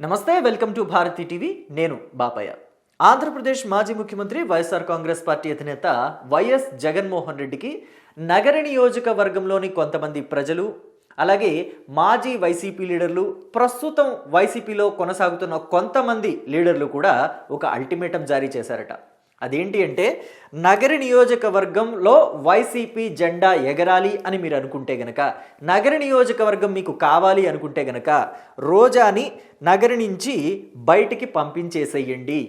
నమస్తే, welcome to Bharati TV. నేను బాపయ్య. ఆంధ్రప్రదేశ్ మాజీ ముఖ్యమంత్రి వైఎస్ఆర్ కాంగ్రెస్ పార్టీ అధినేత వైఎస్ జగన్మోహన్ రెడ్డికి నగర నియోజకవర్గంలోని కొంతమంది ప్రజలు, అలాగే మాజీ వైసీపీ లీడర్లు, ప్రస్తుతం వైసీపీలో కొనసాగుతున్న కొంతమంది లీడర్లు కూడా ఒక అల్టిమేటం జారీ చేశారట. అదేంటి అంటే, నగర నియోజకవర్గంలో వైసీపీ జెండా ఎగరాలి అని మీరు అనుకుంటే గనక, నగర నియోజకవర్గం మీకు కావాలి అనుకుంటే గనక రోజాని నగరి నుంచి బయటికి పంపించేసేయండి.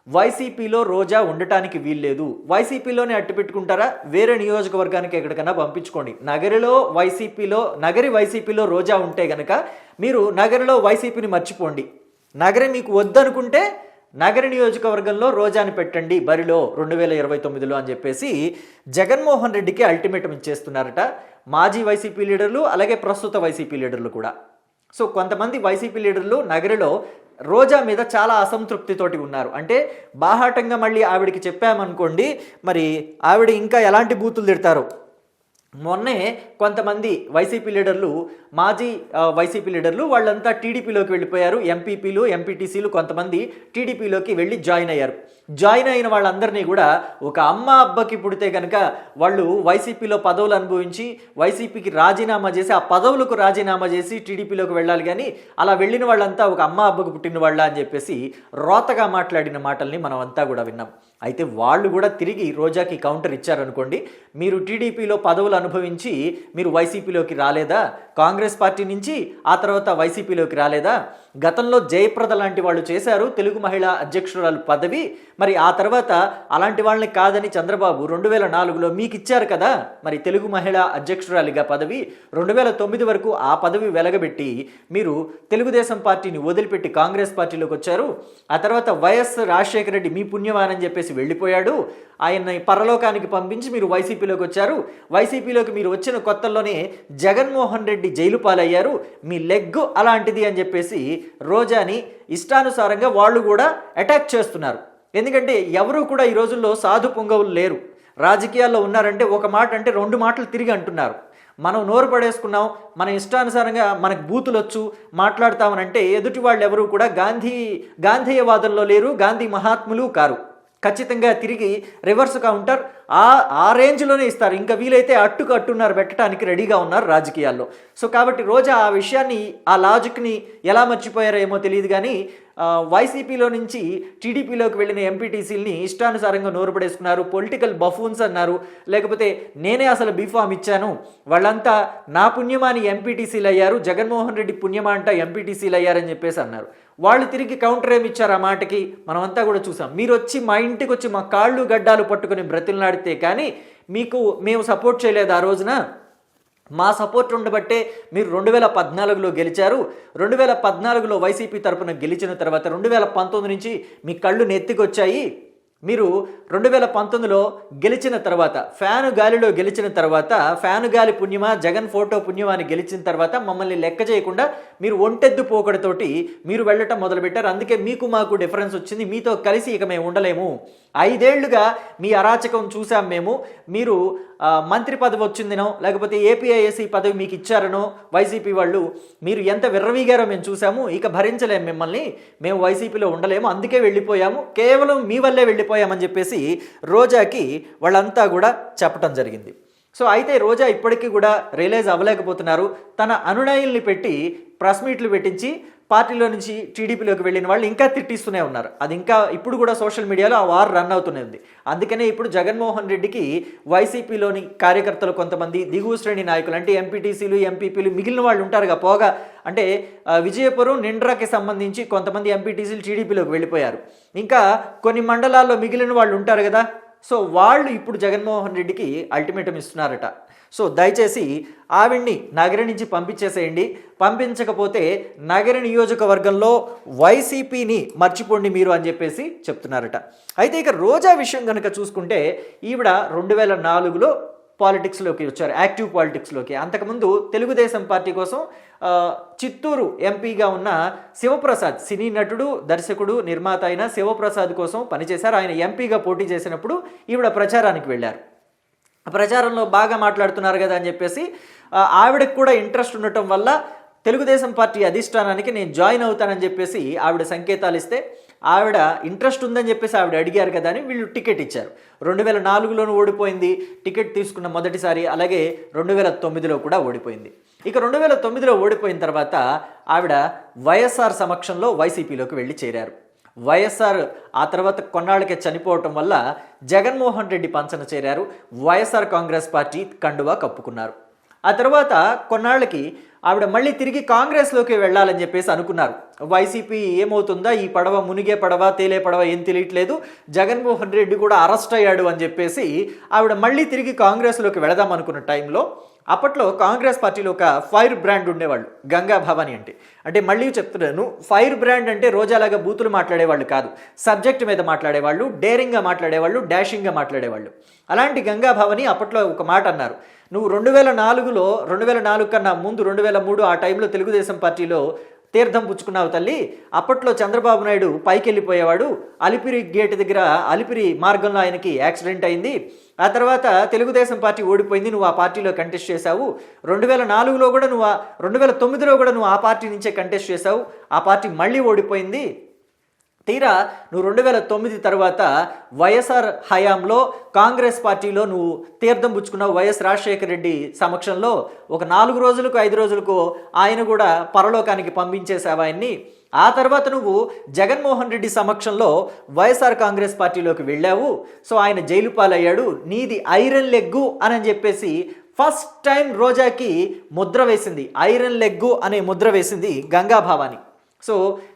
వైసీపీలో రోజా ఉండటానికి వీల్లేదు. వైసీపీలోనే అట్టు పెట్టుకుంటారా, వేరే నియోజకవర్గానికి ఎక్కడికైనా పంపించుకోండి. నగరి వైసీపీలో రోజా ఉంటే గనక మీరు నగరిలో వైసీపీని మర్చిపోండి. నగరి మీకు వద్దనుకుంటే నగర నియోజకవర్గంలో రోజాని పెట్టండి బరిలో 2029లో అని చెప్పేసి జగన్మోహన్ రెడ్డికి అల్టిమేటం ఇచ్చేస్తున్నారట మాజీ వైసీపీ లీడర్లు, అలాగే ప్రస్తుత వైసీపీ లీడర్లు కూడా. సో కొంతమంది వైసీపీ లీడర్లు నగరిలో రోజా మీద చాలా అసంతృప్తితోటి ఉన్నారు. అంటే బాహాటంగా మళ్ళీ ఆవిడికి చెప్పామనుకోండి, మరి ఆవిడ ఇంకా ఎలాంటి బూతులు తిడతారో. మొన్నే కొంతమంది వైసీపీ లీడర్లు, మాజీ వైసీపీ లీడర్లు వాళ్ళంతా టీడీపీలోకి వెళ్ళిపోయారు. ఎంపీపీలు, ఎంపీటీసీలు కొంతమంది టీడీపీలోకి వెళ్ళి జాయిన్ అయ్యారు. జాయిన్ అయిన వాళ్ళందరినీ కూడా ఒక అమ్మ అబ్బకి పుడితే కనుక వాళ్ళు వైసీపీలో పదవులు అనుభవించి వైసీపీకి రాజీనామా చేసి, ఆ పదవులకు రాజీనామా చేసి టీడీపీలోకి వెళ్ళాలి. కానీ అలా వెళ్ళిన వాళ్ళంతా ఒక అమ్మ అబ్బకు పుట్టిన వాళ్ళ అని చెప్పేసి రోతగా మాట్లాడిన మాటల్ని మనం అంతా కూడా విన్నాం. అయితే వాళ్ళు కూడా తిరిగి రోజాకి కౌంటర్ ఇచ్చారనుకోండి. మీరు టీడీపీలో పదవులు అనుభవించి మీరు వైసీపీలోకి రాలేదా? కాంగ్రెస్ పార్టీ నుంచి ఆ తర్వాత వైసీపీలోకి రాలేదా? గతంలో జయప్రద లాంటి వాళ్ళు చేశారు తెలుగు మహిళా అధ్యక్షురాలు పదవి. మరి ఆ తర్వాత అలాంటి వాళ్ళని కాదని చంద్రబాబు 2004లో మీకు ఇచ్చారు కదా మరి తెలుగు మహిళా అధ్యక్షురాలిగా పదవి. 2009 వరకు ఆ పదవి వెలగబెట్టి మీరు తెలుగుదేశం పార్టీని వదిలిపెట్టి కాంగ్రెస్ పార్టీలోకి వచ్చారు. ఆ తర్వాత వైఎస్ రాజశేఖర రెడ్డి మీ పుణ్యమానని చెప్పేసి వెళ్ళిపోయాడు. ఆయన్ని పరలోకానికి పంపించి మీరు వైసీపీలోకి వచ్చారు. వైసీపీలోకి మీరు వచ్చిన కొత్తల్లోనే జగన్మోహన్ రెడ్డి జైలు పాలయ్యారు. మీ లెగ్గు అలాంటిది అని చెప్పేసి రోజాని ఇష్టానుసారంగా వాళ్ళు కూడా అటాక్ చేస్తున్నారు. ఎందుకంటే ఎవరు కూడా ఈ రోజుల్లో సాధు పొంగవులు లేరు. రాజకీయాల్లో ఉన్నారంటే ఒక మాట అంటే రెండు మాటలు తిరిగి అంటున్నారు. మనం నోరు పడేసుకున్నాం, మన ఇష్టానుసారంగా మనకు బూతులు వచ్చు మాట్లాడతామనంటే ఎదుటి వాళ్ళు ఎవరు కూడా గాంధేయవాదంలో లేరు, గాంధీ మహాత్ములు కారు. ఖచ్చితంగా తిరిగి రివర్స్ కౌంటర్ ఆ రేంజ్లోనే ఇస్తారు. ఇంకా వీలైతే అట్టుకు అట్టున్నారు పెట్టడానికి రెడీగా ఉన్నారు రాజకీయాల్లో. సో కాబట్టి రోజా ఆ విషయాన్ని, ఆ లాజిక్ని ఎలా మర్చిపోయారో ఏమో తెలియదు. కానీ వైసీపీలో నుంచి టీడీపీలోకి వెళ్ళిన ఎంపీటీసీలని ఇష్టానుసారంగా నోరు పడేసుకున్నారు. పొలిటికల్ బఫూన్స్ అన్నారు. లేకపోతే నేనే అసలు బీఫామ్ ఇచ్చాను, వాళ్ళంతా నా పుణ్యమాని ఎంపీటీసీలు అయ్యారు, జగన్మోహన్ రెడ్డి పుణ్యమా అంట ఎంపీటీసీలు అయ్యారని చెప్పేసి అన్నారు. వాళ్ళు తిరిగి కౌంటర్ ఏమి ఇచ్చారు ఆ మాటకి మనమంతా కూడా చూసాం. మీరు వచ్చి మా ఇంటికి వచ్చి మా కాళ్ళు గడ్డాలు పట్టుకుని బ్రతిలాడితే కానీ మేము సపోర్ట్ చేయలేదు. ఆ రోజున మా సపోర్ట్ ఉండబట్టే మీరు 2014లో గెలిచారు. 2014లో వైసీపీ తరపున గెలిచిన తర్వాత 2019 నుంచి మీ కళ్ళు నెత్తికొచ్చాయి. మీరు 2019లో గెలిచిన తర్వాత ఫ్యాను గాలిలో గెలిచిన తర్వాత, ఫ్యాను గాలి పుణ్యమా జగన్ ఫోటో పుణ్యమా అని గెలిచిన తర్వాత మమ్మల్ని లెక్క చేయకుండా మీరు ఒంటెద్దు పోకడతోటి మీరు వెళ్ళటం మొదలుపెట్టారు. అందుకే మీకు మాకు డిఫరెన్స్ వచ్చింది. మీతో కలిసి ఇక మేము ఉండలేము. 5 ఏళ్లుగా మీ అరాచకం చూసాం మేము. మీరు మంత్రి పదవి వచ్చిందనో లేకపోతే ఏపీఐఎస్సీ పదవి మీకు ఇచ్చారనో వైసీపీ వాళ్ళు మీరు ఎంత విర్రవీగారో మేము చూసాము. ఇక భరించలేము మిమ్మల్ని, మేము వైసీపీలో ఉండలేము, అందుకే వెళ్ళిపోయాము, కేవలం మీ వల్లే వెళ్ళిపోయామని చెప్పేసి రోజాకి వాళ్ళంతా కూడా చెప్పడం జరిగింది. సో అయితే రోజా ఇప్పటికీ కూడా రియలైజ్ అవ్వలేకపోతున్నారు. తన అనునాయుల్ని పెట్టి ప్రెస్ మీట్లు పెట్టించి పార్టీలో నుంచి టీడీపీలోకి వెళ్ళిన వాళ్ళు ఇంకా తిట్టిస్తూనే ఉన్నారు. అది ఇంకా ఇప్పుడు కూడా సోషల్ మీడియాలో ఆ వార్ రన్ అవుతూనే ఉంది. అందుకనే ఇప్పుడు జగన్మోహన్ రెడ్డికి వైసీపీలోని కార్యకర్తలు కొంతమంది, దిగువ శ్రేణి నాయకులు అంటే ఎంపీటీసీలు, ఎంపీపీలు, మిగిలిన వాళ్ళు ఉంటారుగా పోగా, అంటే విజయపురం నిండ్రాకి సంబంధించి కొంతమంది ఎంపీటీసీలు టీడీపీలోకి వెళ్ళిపోయారు. ఇంకా కొన్ని మండలాల్లో మిగిలిన వాళ్ళు ఉంటారు కదా. సో వాళ్ళు ఇప్పుడు జగన్మోహన్ రెడ్డికి అల్టిమేటం ఇస్తున్నారట. సో దయచేసి ఆవిడ్ని నగరి నుంచి పంపించేసేయండి. పంపించకపోతే నగర నియోజకవర్గంలో వైసీపీని మర్చిపోండి మీరు అని చెప్పేసి చెప్తున్నారట. అయితే ఇక రోజా విషయం కనుక చూసుకుంటే, ఈవిడ 2004లో పాలిటిక్స్లోకి వచ్చారు, యాక్టివ్ పాలిటిక్స్లోకి. అంతకుముందు తెలుగుదేశం పార్టీ కోసం చిత్తూరు ఎంపీగా ఉన్న శివప్రసాద్, సినీ నటుడు, దర్శకుడు, నిర్మాత అయిన శివప్రసాద్ కోసం పనిచేశారు. ఆయన ఎంపీగా పోటీ చేసినప్పుడు ఈవిడ ప్రచారానికి వెళ్ళారు. ప్రచారంలో బాగా మాట్లాడుతున్నారు కదా అని చెప్పేసి ఆవిడకు కూడా ఇంట్రెస్ట్ ఉండటం వల్ల తెలుగుదేశం పార్టీ అధిష్టానానికి నేను జాయిన్ అవుతానని చెప్పేసి ఆవిడ సంకేతాలు ఇస్తే ఆవిడ ఇంట్రెస్ట్ ఉందని చెప్పేసి ఆవిడ అడిగారు కదా అని వీళ్ళు టికెట్ ఇచ్చారు. 2004లోనూ ఓడిపోయింది టికెట్ తీసుకున్న మొదటిసారి, అలాగే 2009లో కూడా ఓడిపోయింది. ఇక 2009లో ఓడిపోయిన తర్వాత ఆవిడ వైఎస్ఆర్ సమక్షంలో వైసీపీలోకి వెళ్ళి చేరారు. వైఎస్ఆర్ ఆ తర్వాత కొన్నాళ్ళకే చనిపోవటం వల్ల జగన్మోహన్ రెడ్డి పంచన చేరారు. వైఎస్ఆర్ కాంగ్రెస్ పార్టీ కండువా కప్పుకున్నారు. ఆ తర్వాత కొన్నాళ్ళకి ఆవిడ మళ్ళీ తిరిగి కాంగ్రెస్లోకి వెళ్ళాలని చెప్పేసి అనుకున్నారు. వైసీపీ ఏమవుతుందా, ఈ పడవ మునిగే పడవ తేలే పడవ ఏం తెలియట్లేదు, జగన్మోహన్ రెడ్డి కూడా అరెస్ట్ అయ్యాడు అని చెప్పేసి ఆవిడ మళ్ళీ తిరిగి కాంగ్రెస్లోకి వెళదాం అనుకున్న టైంలో అప్పట్లో కాంగ్రెస్ పార్టీలో ఒక ఫైర్ బ్రాండ్ ఉండేవాళ్ళు, గంగా భవాని అంటే మళ్ళీ చెప్తున్నాను, ఫైర్ బ్రాండ్ అంటే రోజాలాగా బూతులు మాట్లాడేవాళ్ళు కాదు, సబ్జెక్ట్ మీద మాట్లాడేవాళ్ళు, డేరింగ్గా మాట్లాడేవాళ్ళు, డాషింగ్గా మాట్లాడేవాళ్ళు. అలాంటి గంగా భవాని అప్పట్లో ఒక మాట అన్నారు, నువ్వు 2004 కన్నా ముందు 2003 ఆ టైంలో తెలుగుదేశం పార్టీలో తీర్థం పుచ్చుకున్నావు తల్లి. అప్పట్లో చంద్రబాబు నాయుడు పైకి వెళ్ళిపోయేవాడు, అలిపిరి గేట్ దగ్గర అలిపిరి మార్గంలో ఆయనకి యాక్సిడెంట్ అయింది. ఆ తర్వాత తెలుగుదేశం పార్టీ ఓడిపోయింది, నువ్వు ఆ పార్టీలో కంటెస్ట్ చేశావు. 2004లో కూడా 2009లో కూడా నువ్వు ఆ పార్టీ నుంచే కంటెస్ట్ చేశావు, ఆ పార్టీ మళ్ళీ ఓడిపోయింది. తీరా నువ్వు 2009 తర్వాత వైఎస్ఆర్ హయాంలో కాంగ్రెస్ పార్టీలో నువ్వు తీర్థం పుచ్చుకున్నావు. వైఎస్ రాజశేఖర రెడ్డి సమక్షంలో ఒక 4 రోజులకు 5 రోజులకు ఆయన కూడా పరలోకానికి పంపించేశావు ఆయన్ని. ఆ తర్వాత నువ్వు జగన్మోహన్ రెడ్డి సమక్షంలో వైఎస్ఆర్ కాంగ్రెస్ పార్టీలోకి వెళ్ళావు. సో ఆయన జైలు పాలయ్యాడు, నీది ఐరన్ లెగ్గు అని చెప్పేసి ఫస్ట్ టైం రోజాకి ముద్ర వేసింది, ఐరన్ లెగ్గు అనే ముద్ర వేసింది గంగా భవాని. సో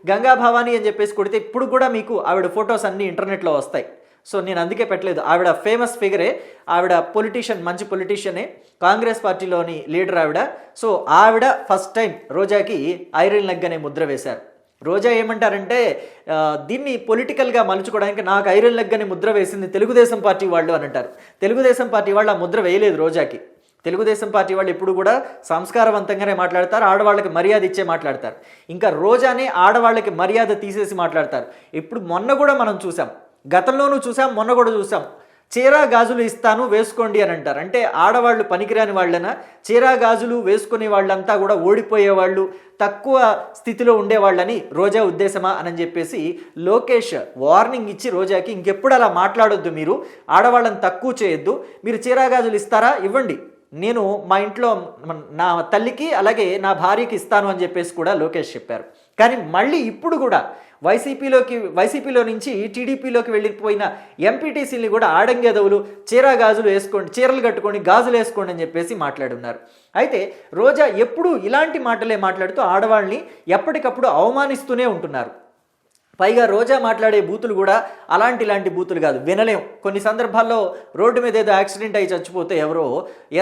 గంగా భవాని అని చెప్పేసి కొడితే ఇప్పుడు కూడా మీకు ఆవిడ ఫొటోస్ అన్నీ ఇంటర్నెట్లో వస్తాయి. సో నేను అందుకే పెట్టలేదు, ఆవిడ ఫేమస్ ఫిగరే, ఆవిడ పొలిటీషియన్, మంచి పొలిటీషియనే, కాంగ్రెస్ పార్టీలోని లీడర్ ఆవిడ. సో ఆవిడ ఫస్ట్ టైం రోజాకి ఐరన్ లెగ్ అనే ముద్ర వేశారు. రోజా ఏమంటారంటే దీన్ని పొలిటికల్గా మలుచుకోవడానికి నాకు ఐరన్ లెగ్ అనే ముద్ర వేసింది తెలుగుదేశం పార్టీ వాళ్ళు అని అంటారు. తెలుగుదేశం పార్టీ వాళ్ళు ఆ ముద్ర వేయలేదు రోజాకి. తెలుగుదేశం పార్టీ వాళ్ళు ఎప్పుడు కూడా సంస్కారవంతంగానే మాట్లాడతారు, ఆడవాళ్ళకి మర్యాద ఇచ్చే మాట్లాడతారు. ఇంకా రోజానే ఆడవాళ్ళకి మర్యాద తీసేసి మాట్లాడతారు. ఇప్పుడు మొన్న కూడా మనం చూసాం, గతంలోనూ చూసాం, మొన్న కూడా చూసాం, చీరా గాజులు ఇస్తాను వేసుకోండి అని అంటారు. అంటే ఆడవాళ్ళు పనికిరాని వాళ్ళనా? చీరా గాజులు వేసుకునే వాళ్ళంతా కూడా ఓడిపోయేవాళ్ళు, తక్కువ స్థితిలో ఉండేవాళ్ళని రోజా ఉద్దేశమా అని చెప్పేసి లోకేష్ వార్నింగ్ ఇచ్చి రోజాకి ఇంకెప్పుడు అలా మాట్లాడొద్దు, మీరు ఆడవాళ్ళని తక్కువ చేయొద్దు, మీరు చీరా గాజులు ఇస్తారా ఇవ్వండి, నేను మా ఇంట్లో నా తల్లికి అలాగే నా భార్యకి ఇస్తాను అని చెప్పేసి కూడా లోకేష్ చెప్పారు. కానీ మళ్ళీ ఇప్పుడు కూడా వైసీపీలో నుంచి టీడీపీలోకి వెళ్ళిపోయిన ఎంపీటీసీని కూడా ఆడంగేదవులు, చీరా గాజులు వేసుకోండి, చీరలు కట్టుకోండి, గాజులు వేసుకోండి అని చెప్పేసి మాట్లాడున్నారు. అయితే రోజా ఎప్పుడూ ఇలాంటి మాటలే మాట్లాడుతూ ఆడవాళ్ళని ఎప్పటికప్పుడు అవమానిస్తూనే ఉంటున్నారు. పైగా రోజా మాట్లాడే బూతులు కూడా ఇలాంటి బూతులు కాదు, వినలేం. కొన్ని సందర్భాల్లో రోడ్డు మీద ఏదో యాక్సిడెంట్ అయి చచ్చిపోతే ఎవరో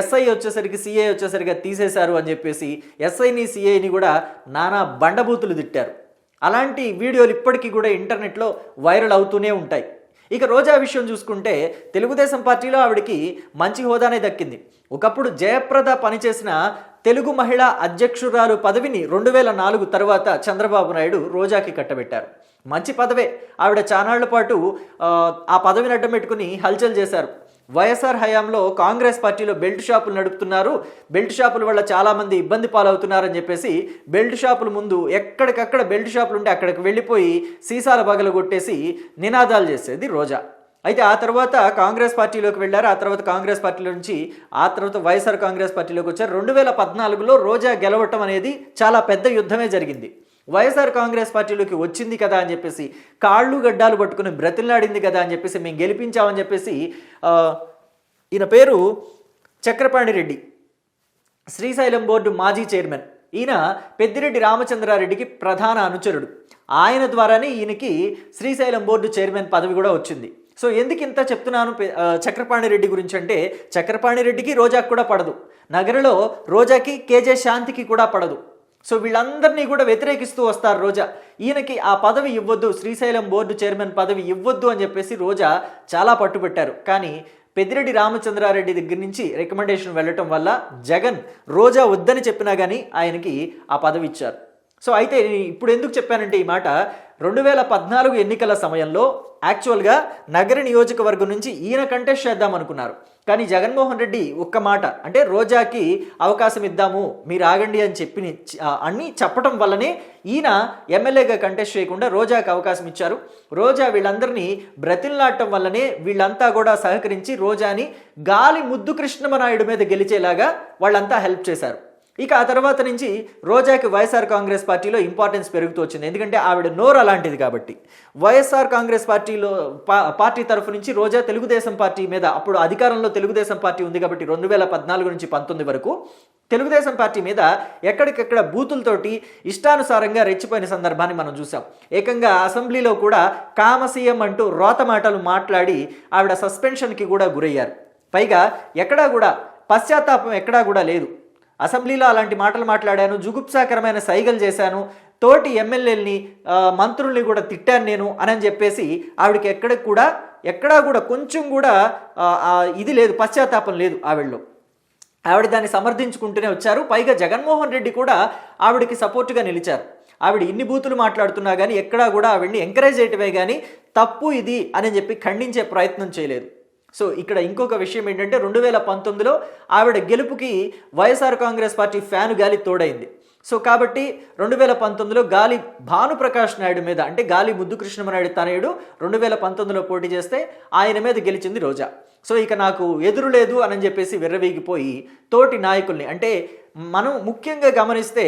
ఎస్ఐ వచ్చేసరికి సిఐ వచ్చేసరికి తీసేశారు అని చెప్పేసి ఎస్ఐని సిఐని కూడా నానా బండబూతులు తిట్టారు. అలాంటి వీడియోలు ఇప్పటికీ కూడా ఇంటర్నెట్లో వైరల్ అవుతూనే ఉంటాయి. ఇక రోజా విషయం చూసుకుంటే తెలుగుదేశం పార్టీలో ఆవిడకి మంచి హోదానే దక్కింది. ఒకప్పుడు జయప్రద పనిచేసిన తెలుగు మహిళా అధ్యక్షురాలు పదవిని 2004 తర్వాత చంద్రబాబు నాయుడు రోజాకి కట్టబెట్టారు. మంచి పదవే, ఆవిడ చానాళ్ల పాటు ఆ పదవిని అడ్డం పెట్టుకుని హల్చల్ చేశారు. వైఎస్ఆర్ హయాంలో కాంగ్రెస్ పార్టీలో బెల్ట్ షాపులు నడుపుతున్నారు, బెల్ట్ షాపుల వల్ల చాలామంది ఇబ్బంది పాలవుతున్నారని చెప్పేసి బెల్ట్ షాపుల ముందు ఎక్కడికక్కడ బెల్ట్ షాపులు ఉంటే అక్కడికి వెళ్ళిపోయి సీసాల బగలు కొట్టేసి నినాదాలు చేసేది రోజా. అయితే ఆ తర్వాత కాంగ్రెస్ పార్టీలోకి వెళ్ళారు. ఆ తర్వాత కాంగ్రెస్ పార్టీలో నుంచి ఆ తర్వాత వైఎస్ఆర్ కాంగ్రెస్ పార్టీలోకి వచ్చారు. 2014లో రోజా గెలవటం అనేది చాలా పెద్ద యుద్ధమే జరిగింది. వైఎస్ఆర్ కాంగ్రెస్ పార్టీలోకి వచ్చింది కదా అని చెప్పేసి కాళ్ళు గడ్డాలు పట్టుకుని బ్రతిలాడింది కదా అని చెప్పేసి మేము గెలిపించామని చెప్పేసి ఈయన పేరు చక్రపాణి రెడ్డి, శ్రీశైలం బోర్డు మాజీ చైర్మన్. ఈయన పెద్దిరెడ్డి రామచంద్రారెడ్డికి ప్రధాన అనుచరుడు. ఆయన ద్వారానే ఈయనకి శ్రీశైలం బోర్డు చైర్మన్ పదవి కూడా వచ్చింది. సో ఎందుకు ఇంత చెప్తున్నాను చక్రపాణి రెడ్డి గురించి అంటే, చక్రపాణి రెడ్డికి రోజాకి కూడా పడదు, నగరలో రోజాకి కేజే శాంతికి కూడా పడదు. సో వీళ్ళందరినీ కూడా వ్యతిరేకిస్తూ వస్తారు రోజా. ఈయనకి ఆ పదవి ఇవ్వద్దు, శ్రీశైలం బోర్డు చైర్మన్ పదవి ఇవ్వద్దు అని చెప్పేసి రోజా చాలా పట్టుబట్టారు. కానీ పెద్దిరెడ్డి రామచంద్రారెడ్డి దగ్గర నుంచి రికమెండేషన్ వెళ్ళటం వల్ల జగన్ రోజా వద్దని చెప్పినా కానీ ఆయనకి ఆ పదవి ఇచ్చారు. సో అయితే ఇప్పుడు ఎందుకు చెప్పానంటే ఈ మాట, 2014 ఎన్నికల సమయంలో యాక్చువల్గా నగర నియోజకవర్గం నుంచి ఈయన కంటెస్ట్ చేద్దాం అనుకున్నారు. కానీ జగన్మోహన్ రెడ్డి ఒక్క మాట అంటే రోజాకి అవకాశం ఇద్దాము మీరు ఆగండి అని చెప్పడం వల్లనే ఈయన ఎమ్మెల్యేగా కంటెస్ట్ చేయకుండా రోజాకి అవకాశం ఇచ్చారు. రోజా వీళ్ళందరినీ బ్రతిల్లాడటం వల్లనే వీళ్ళంతా కూడా సహకరించి రోజాని గాలి ముద్దు కృష్ణమనాయుడు మీద గెలిచేలాగా వాళ్ళంతా హెల్ప్ చేశారు. ఇక ఆ తర్వాత నుంచి రోజాకి వైఎస్ఆర్ కాంగ్రెస్ పార్టీలో ఇంపార్టెన్స్ పెరుగుతూ వచ్చింది. ఎందుకంటే ఆవిడ నోరు అలాంటిది కాబట్టి. వైఎస్ఆర్ కాంగ్రెస్ పార్టీ తరఫు నుంచి రోజా తెలుగుదేశం పార్టీ మీద, అప్పుడు అధికారంలో తెలుగుదేశం పార్టీ ఉంది కాబట్టి 2014 నుంచి 19 వరకు తెలుగుదేశం పార్టీ మీద ఎక్కడికెక్కడ బూతులతోటి ఇష్టానుసారంగా రెచ్చిపోయిన సందర్భాన్ని మనం చూసాం. ఏకంగా అసెంబ్లీలో కూడా కామసీఎం అంటూ రోత మాటలు మాట్లాడి ఆవిడ సస్పెన్షన్కి కూడా గురయ్యారు. పైగా ఎక్కడా కూడా పశ్చాత్తాపం ఎక్కడా కూడా లేదు. అసెంబ్లీలో అలాంటి మాటలు మాట్లాడాను, జుగుప్సాకరమైన సైగలు చేశాను, తోటి ఎమ్మెల్యేలని మంత్రుల్ని కూడా తిట్టాను నేను అని చెప్పేసి ఆవిడకి ఎక్కడా కూడా కొంచెం కూడా ఇది లేదు, పశ్చాత్తాపం లేదు ఆవిడలో. ఆవిడ దాన్ని సమర్థించుకుంటూనే వచ్చారు. పైగా జగన్మోహన్ రెడ్డి కూడా ఆవిడకి సపోర్టుగా నిలిచారు. ఆవిడ ఇన్ని బూతులు మాట్లాడుతున్నా కానీ ఎక్కడా కూడా ఆవిడని ఎంకరేజ్ చేయటమే కానీ తప్పు ఇది అని చెప్పి ఖండించే ప్రయత్నం చేయలేదు. సో ఇక్కడ ఇంకొక విషయం ఏంటంటే 2019లో ఆవిడ గెలుపుకి వైఎస్ఆర్ కాంగ్రెస్ పార్టీ ఫ్యాను గాలి తోడైంది. సో కాబట్టి 2019లో గాలి భానుప్రకాష్ నాయుడు మీద, అంటే గాలి ముద్దు కృష్ణమనాయుడు తనయుడు 2019లో పోటీ చేస్తే ఆయన మీద గెలిచింది రోజా. సో ఇక నాకు ఎదురు లేదు అని చెప్పేసి విర్రవీగిపోయి తోటి నాయకుల్ని, అంటే మనం ముఖ్యంగా గమనిస్తే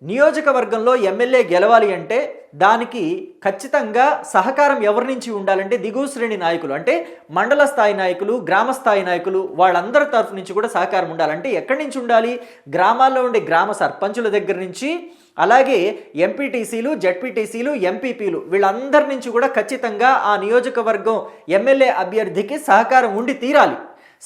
నియోజకవర్గంలో ఎమ్మెల్యే గెలవాలి అంటే దానికి ఖచ్చితంగా సహకారం ఎవరి నుంచి ఉండాలంటే దిగువ శ్రేణి నాయకులు, అంటే మండల స్థాయి నాయకులు, గ్రామ స్థాయి నాయకులు, వాళ్ళందరి తరఫు నుంచి కూడా సహకారం ఉండాలంటే ఎక్కడి నుంచి ఉండాలి? గ్రామాల్లో ఉండే గ్రామ సర్పంచుల దగ్గర నుంచి, అలాగే ఎంపీటీసీలు, జడ్పీటీసీలు, ఎంపీపీలు వీళ్ళందరి నుంచి కూడా ఖచ్చితంగా ఆ నియోజకవర్గం ఎమ్మెల్యే అభ్యర్థికి సహకారం ఉండి తీరాలి.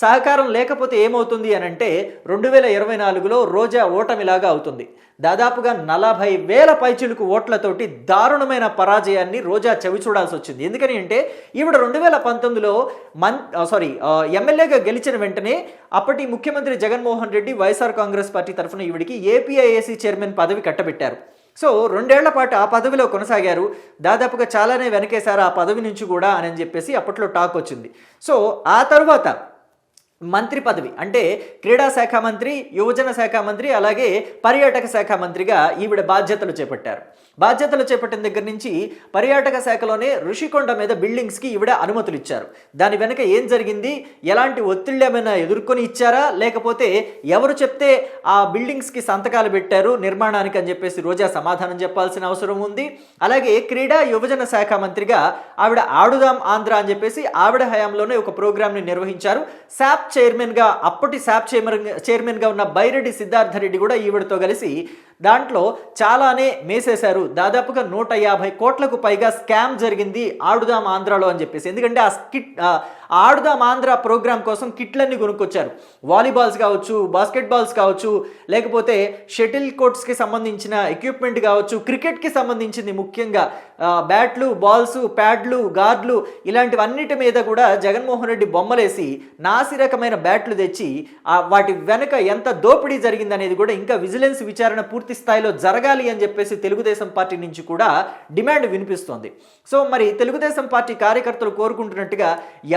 సహకారం లేకపోతే ఏమవుతుంది అని అంటే 2024లో రోజా ఓటమిలాగా అవుతుంది. దాదాపుగా 40,000 పైచిలుకు ఓట్లతోటి దారుణమైన పరాజయాన్ని రోజా చవి చూడాల్సి వచ్చింది. ఎందుకని అంటే ఈవిడ 2019లో ఎమ్మెల్యేగా గెలిచిన వెంటనే అప్పటి ముఖ్యమంత్రి జగన్మోహన్ రెడ్డి వైఎస్ఆర్ కాంగ్రెస్ పార్టీ తరఫున ఈవిడికి ఏపీఐఏసీ చైర్మన్ పదవి కట్టబెట్టారు. సో 2 ఏళ్ల పాటు ఆ పదవిలో కొనసాగారు. దాదాపుగా చాలానే వెనకేశారు ఆ పదవి నుంచి కూడా అని చెప్పేసి అప్పట్లో టాక్ వచ్చింది. సో ఆ తర్వాత మంత్రి పదవి, అంటే క్రీడా శాఖ మంత్రి, యువజన శాఖ మంత్రి, అలాగే పర్యాటక శాఖ మంత్రిగా ఈవిడ బాధ్యతలు చేపట్టారు. బాధ్యతలు చేపట్టిన దగ్గర నుంచి పర్యాటక శాఖలోనే ఋషికొండ మీద బిల్డింగ్స్కి ఈవిడ అనుమతులు ఇచ్చారు. దాని వెనక ఏం జరిగింది, ఎలాంటి ఒత్తిళ్ళు ఏమైనా ఎదుర్కొని ఇచ్చారా, లేకపోతే ఎవరు చెప్తే ఆ బిల్డింగ్స్కి సంతకాలు పెట్టారు నిర్మాణానికి అని చెప్పేసి రోజా సమాధానం చెప్పాల్సిన అవసరం ఉంది. అలాగే క్రీడా యువజన శాఖ మంత్రిగా ఆవిడ ఆడుదాం ఆంధ్ర అని చెప్పేసి ఆవిడ హయాంలోనే ఒక ప్రోగ్రామ్ని నిర్వహించారు. అప్పటి శాప్ చైర్మన్గా ఉన్న బైరెడ్డి సిద్ధార్థ రెడ్డి కూడా ఈవిడతో కలిసి దాంట్లో చాలానే మేసేశారు. దాదాపుగా 150 కోట్లకు పైగా స్కామ్ జరిగింది ఆడుదాం ఆంధ్రాలో అని చెప్పేసి. ఎందుకంటే ఆడుదాం ఆంధ్ర ప్రోగ్రామ్ కోసం కిట్లన్నీ కొనుక్కొచ్చారు. వాలీబాల్స్ కావచ్చు, బాస్కెట్బాల్స్ కావచ్చు, లేకపోతే షటిల్ కోర్ట్స్కి సంబంధించిన ఎక్విప్మెంట్ కావచ్చు, క్రికెట్కి సంబంధించింది ముఖ్యంగా బ్యాట్లు, బాల్స్, ప్యాడ్లు, గార్డులు ఇలాంటివన్నిటి మీద కూడా జగన్మోహన్ రెడ్డి బొమ్మలేసి నాసి రకమైన బ్యాట్లు తెచ్చి వాటి వెనుక ఎంత దోపిడీ జరిగిందనేది కూడా ఇంకా విజిలెన్స్ విచారణ పూర్తి స్థాయిలో జరగాలి అని చెప్పేసి తెలుగుదేశం పార్టీ నుంచి కూడా డిమాండ్ వినిపిస్తోంది. సో మరి తెలుగుదేశం పార్టీ కార్యకర్తలు కోరుకుంటున్నట్టుగా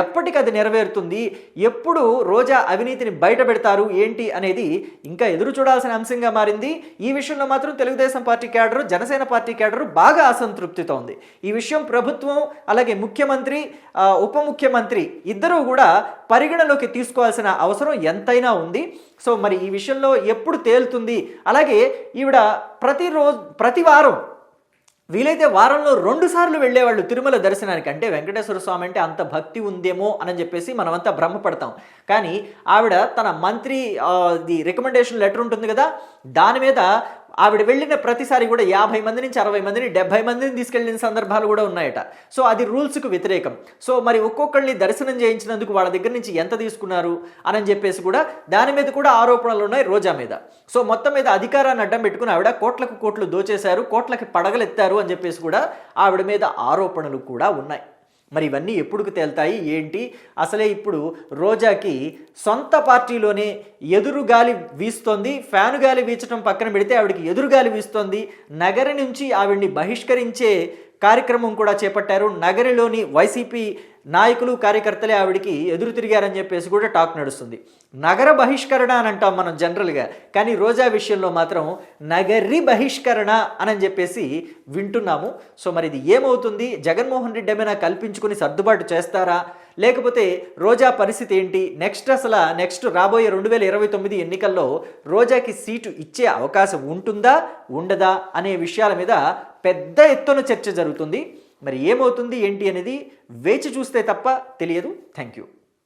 ఎప్పటికి అది నెరవేరుతుంది, ఎప్పుడు రోజా అవినీతిని బయట పెడతారు ఏంటి అనేది ఇంకా ఎదురు చూడాల్సిన అంశంగా మారింది. ఈ విషయంలో మాత్రం Telugu Desam party cadre, Janasena party cadre బాగా అసంతృప్తితో ఉంది. ఈ విషయం ప్రభుత్వం, అలాగే ముఖ్యమంత్రి, ఉప ముఖ్యమంత్రి ఇద్దరూ కూడా పరిగణలోకి తీసుకోవాల్సిన అవసరం ఎంతైనా ఉంది. సో మరి ఈ విషయంలో ఎప్పుడు తేలుతుంది? అలాగే ఈవిడ ప్రతి వారం వీలైతే వారంలో 2 సార్లు వెళ్ళేవాళ్ళు తిరుమల దర్శనానికి. అంటే వెంకటేశ్వర స్వామి అంటే అంత భక్తి ఉందేమో అని చెప్పేసి మనమంతా భ్రమపడతాం. కానీ ఆవిడ తన మంత్రి రికమెండేషన్ లెటర్ ఉంటుంది కదా, దాని మీద ఆవిడ వెళ్ళిన ప్రతిసారి కూడా 50 మంది నుంచి 60 మందిని 70 మందిని తీసుకెళ్లిన సందర్భాలు కూడా ఉన్నాయట. సో అది రూల్స్కు వ్యతిరేకం. సో మరి ఒక్కొక్కరిని దర్శనం చేయించినందుకు వాళ్ళ దగ్గర నుంచి ఎంత తీసుకున్నారు అని చెప్పేసి కూడా దాని మీద కూడా ఆరోపణలు ఉన్నాయి రోజా మీద. సో మొత్తం మీద అధికారాన్ని అడ్డం పెట్టుకుని ఆవిడ కోట్లకు కోట్లు దోచేశారు, కోట్లకి పడగలెత్తారు అని చెప్పేసి కూడా ఆవిడ మీద ఆరోపణలు కూడా ఉన్నాయి. మరి ఇవన్నీ ఎప్పుడుకు తేల్తాయి ఏంటి? అసలే ఇప్పుడు రోజాకి సొంత పార్టీలోనే ఎదురుగాలి వీస్తోంది. ఫ్యాను గాలి వీచడం పక్కన పెడితే ఆవిడకి ఎదురుగాలి వీస్తోంది. నగరం నుంచి ఆవిడ్ని బహిష్కరించే కార్యక్రమం కూడా చేపట్టారు. నగరిలోని వైసీపీ నాయకులు కార్యకర్తలే ఆవిడికి ఎదురు తిరిగారని చెప్పేసి కూడా టాక్ నడుస్తుంది. నగర బహిష్కరణ అని అంటాం మనం జనరల్గా, కానీ రోజా విషయంలో మాత్రం నగరి బహిష్కరణ అని చెప్పేసి వింటున్నాము. సో మరి ఇది ఏమవుతుంది? జగన్మోహన్ రెడ్డి ఏమైనా కల్పించుకుని సర్దుబాటు చేస్తారా, లేకపోతే రోజా పరిస్థితి ఏంటి? నెక్స్ట్ రాబోయే 2029 ఎన్నికల్లో రోజాకి సీటు ఇచ్చే అవకాశం ఉంటుందా ఉండదా అనే విషయాల మీద పెద్ద ఎత్తున చర్చ జరుగుతుంది. మరి ఏమవుతుంది ఏంటి అనేది వేచి చూస్తే తప్ప తెలియదు. Thank you.